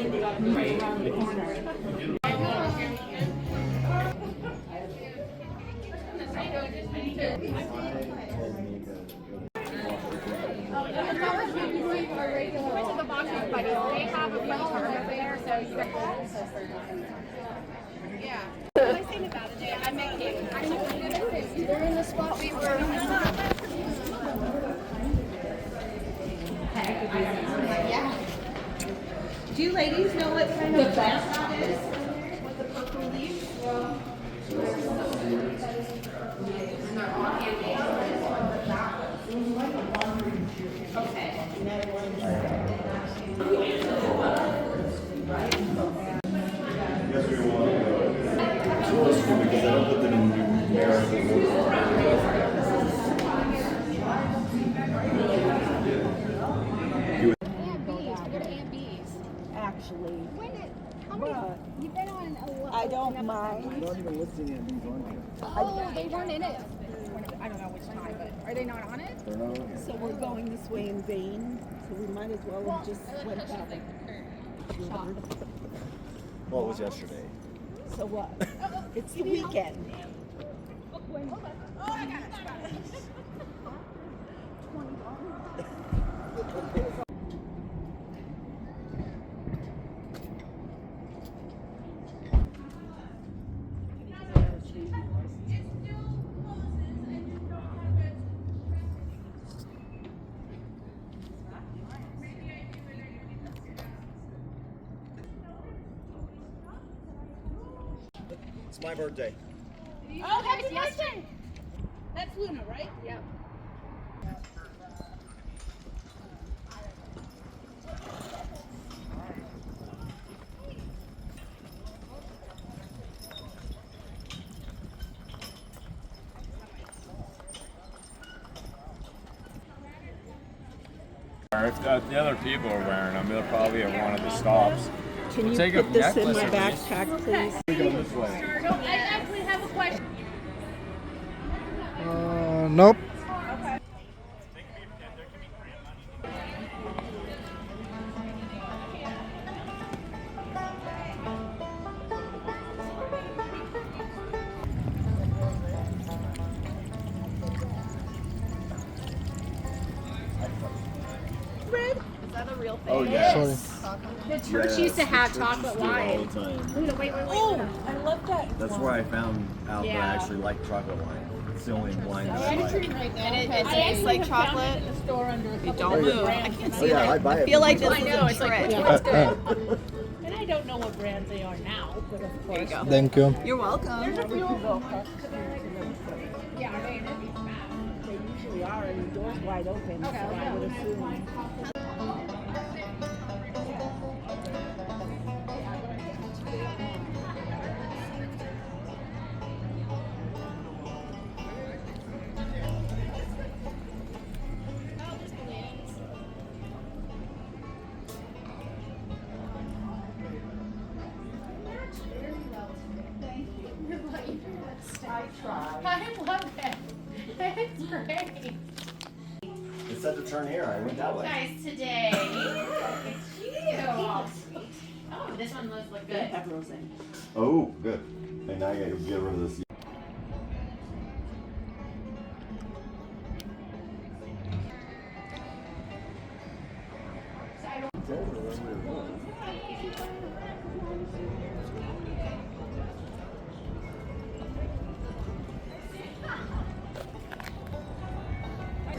Went to the boxing buddies. They have a bunch of over there, so you got yeah. I was thinking about it. I met Kate. They're in the spot we were. Yeah. Do you ladies know what kind of plant that is? With the purple leaves? Okay. Yes, we want to because I don't put them in Actually. How many? You've been on a lot. I don't mind. We're not even listing it. These on here. Oh, they weren't in it. I don't know which time, but are they not on it? They're not on here. So we're going this way in vain, so we might as well have just went back. Well, it was yesterday. So what? It's the weekend. Oh, I got it. It's my birthday. Oh, happy birthday! That's Luna, right? Yep. If the other people are wearing them, they'll probably at one of the stops. Can you Take a put this in necklace my at least. backpack, please? We go this way. So I actually have a question. Nope. Is that a real thing? Oh yeah. Sorry. The church used to have Churches chocolate do it all wine. the time. Luna, wait. Oh, I love that. That's where I found out that I Yeah. actually like chocolate wine. It's the only wine that I like. And it tastes like chocolate. You don't move. I can't Oh see yeah, I it. buy I it. feel like this I is know, a it's like, trick. which one's good? And I don't know what brands they are now, but of There you course. go. Thank you. You're welcome. Yeah, are they in it? They usually are, and the door's wide open, so I would assume. I love it. It's great. It said to turn here. I went that way. Guys, today. Look at you. Oh, this one looks good. Have rosé. Oh, good. And now I gotta get rid of this.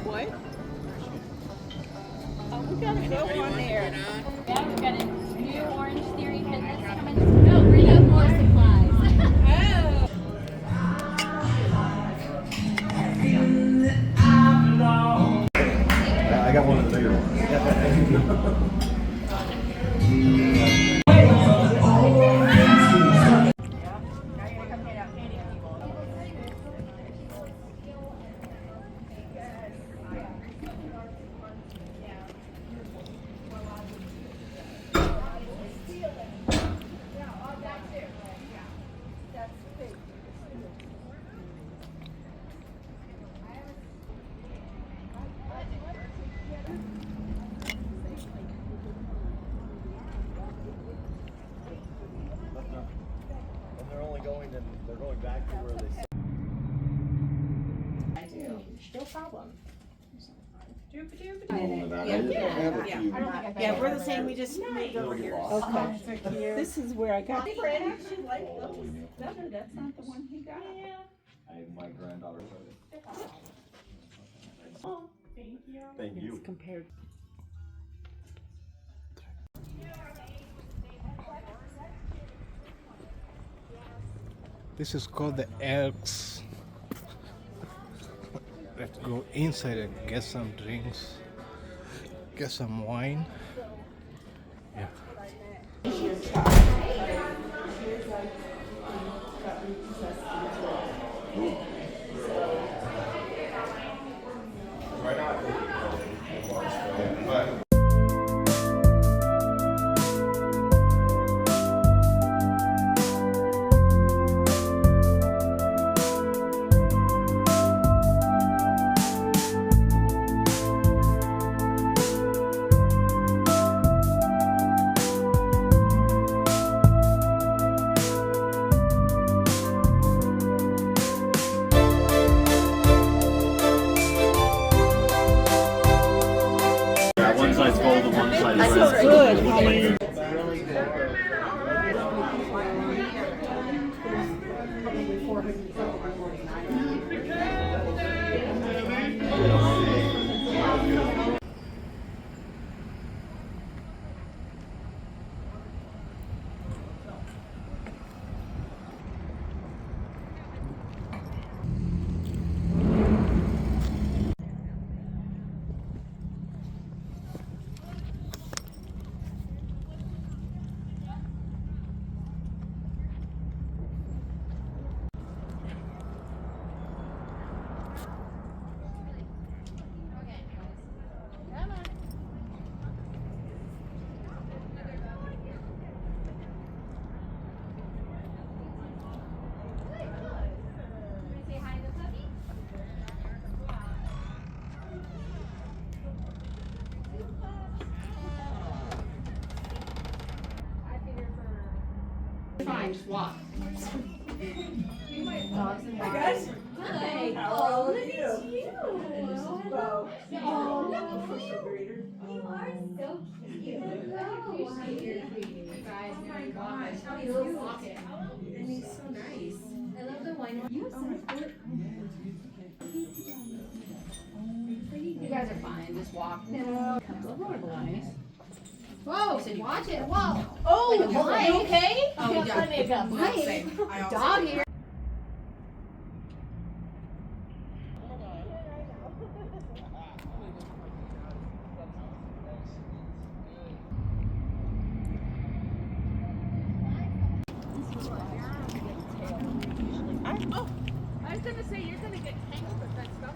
What? Oh, we got a good one there. Yeah, we've got a new Orange Theory business coming. Oh, bring up more supplies. Oh. I got one of the bigger ones. No problem. Yeah, we're the same, we just moved over here. Okay. This is where I got. Fred actually liked those. That's not the one he got. My granddaughter said it. Thank you. Thank you. Compared. This is called the Elks. Let's go inside and get some drinks, get some wine. Yeah. One side's gold and one side's red. So good. Say hi to the puppy. Fine, just walk. Hi. Oh, look at you. Oh, you are so cute. Oh, you guys, oh my gosh, how you walking? And he's so nice. I love the wine. You guys are fine. Just walk. No. Whoa! Watch it. Whoa! Oh, are you okay? Oh, yeah. Mike, dog here. I was gonna say you're gonna get tangled with that stuff.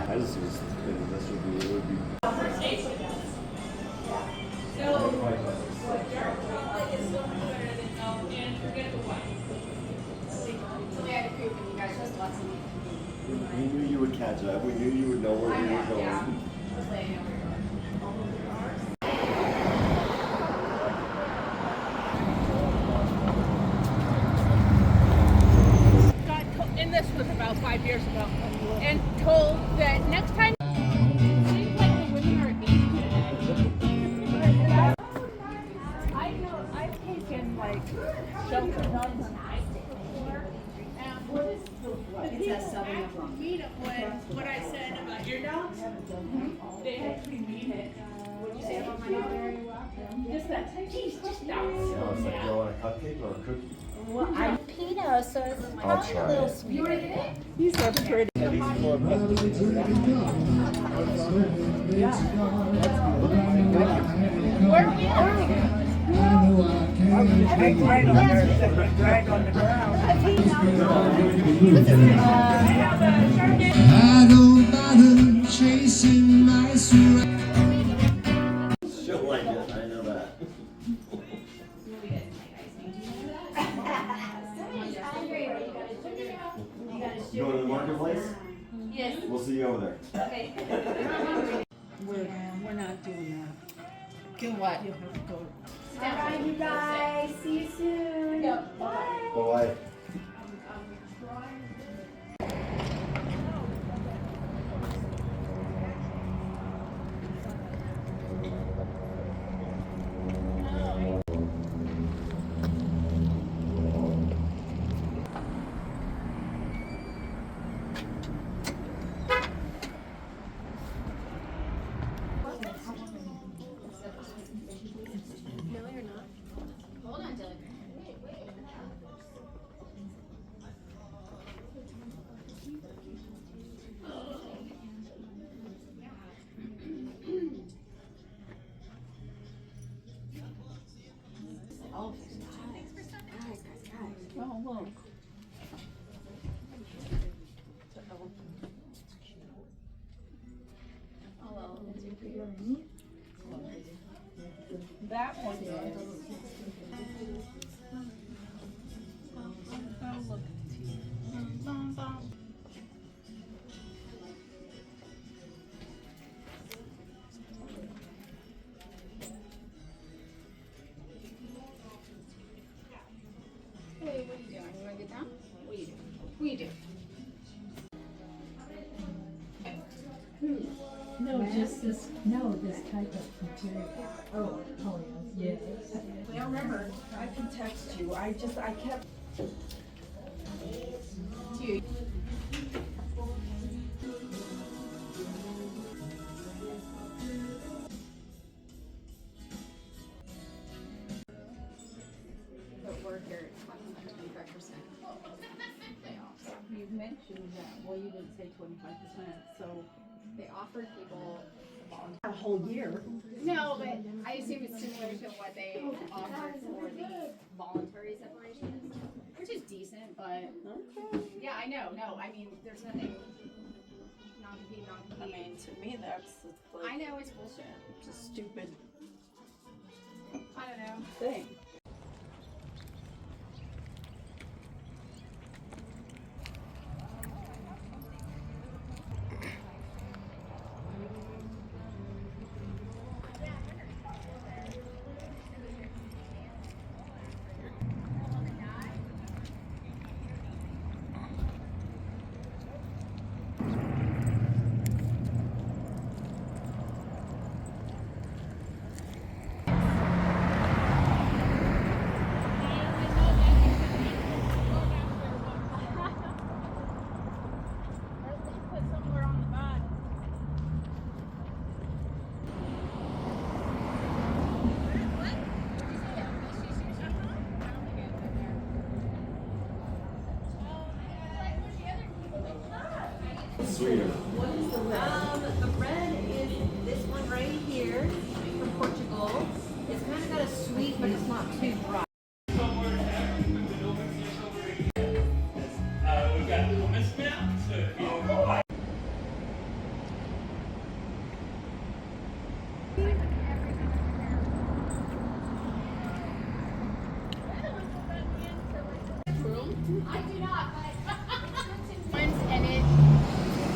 I just was thinking this would be. We knew you would catch up. We knew you would know where we were going. And this was about 5 years ago, and told that next time. It's that southern one. Meet him when what I said about your dogs. They actually mean it. What'd you say about my dog? Just that. Geez, just dogs. Oh, it's like you want a cupcake or a cookie? Well, I'm Pinot, so it's probably a little sweeter. He's so pretty. Where are we at? Right on there, right on the ground. I don't bother chasing my surroundings. She'll like it, I know that. You going to the marketplace? Yes. We'll see you over there. Okay. We're not doing that. Do what? You have to go. Bye, you guys. See you soon. Yep. Bye. Bye. Hold on, Dylan. Oh, look. Oh, well. That one is. Oh, look at you. Hey, what are you doing? You want to get down? What are you doing? What are you doing? No, just this, no, this type of material. Oh, yes. Well, remember, I can text you. I kept. But we're here at 25%. You mentioned that. Well, you didn't say 25%, so. They offered people A whole year. No, but I assume it's similar to what they offered for the voluntary separation, which is decent, but yeah, I know. No, I mean, there's nothing non-compete, I non-compete. mean, to me, that's I know it's bullshit. a stupid I don't know. thing. Sweeter. The red is this one right here from Portugal. It's kind of got a sweet, but it's not too dry. We've got hummus now, so if you I do not, but and it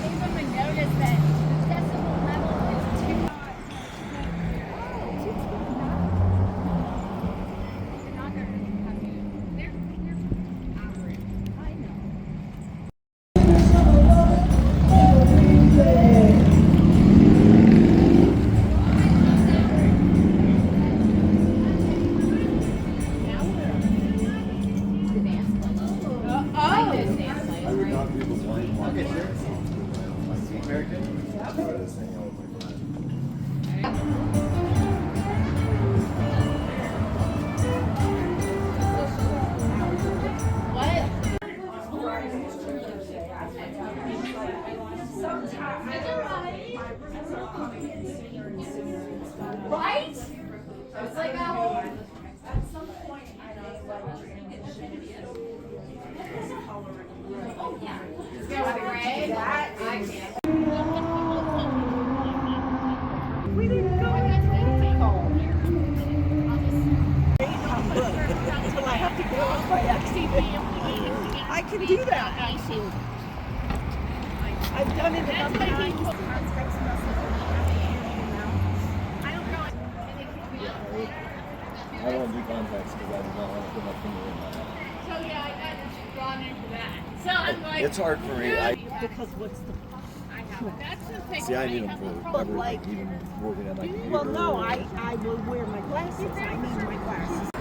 gave them a notice that the decibel level is too high. They're not gonna have you. They're average. I know. not do the wine walk. American? Right? It's like a whole. At some point, I know it shouldn't be it. Oh, yeah. Let's go with the gray. That I can't. We didn't go until I have to go off my XCP. I can do that. I've done it enough times. I don't do contacts because I do not want to put my finger in my eye. So yeah, I got drawn into that. So I'm like, It's hard for me. because what's the that's the thing. See, I need them for everything, even working at my computer. Well, no, I will wear my glasses. I need my glasses.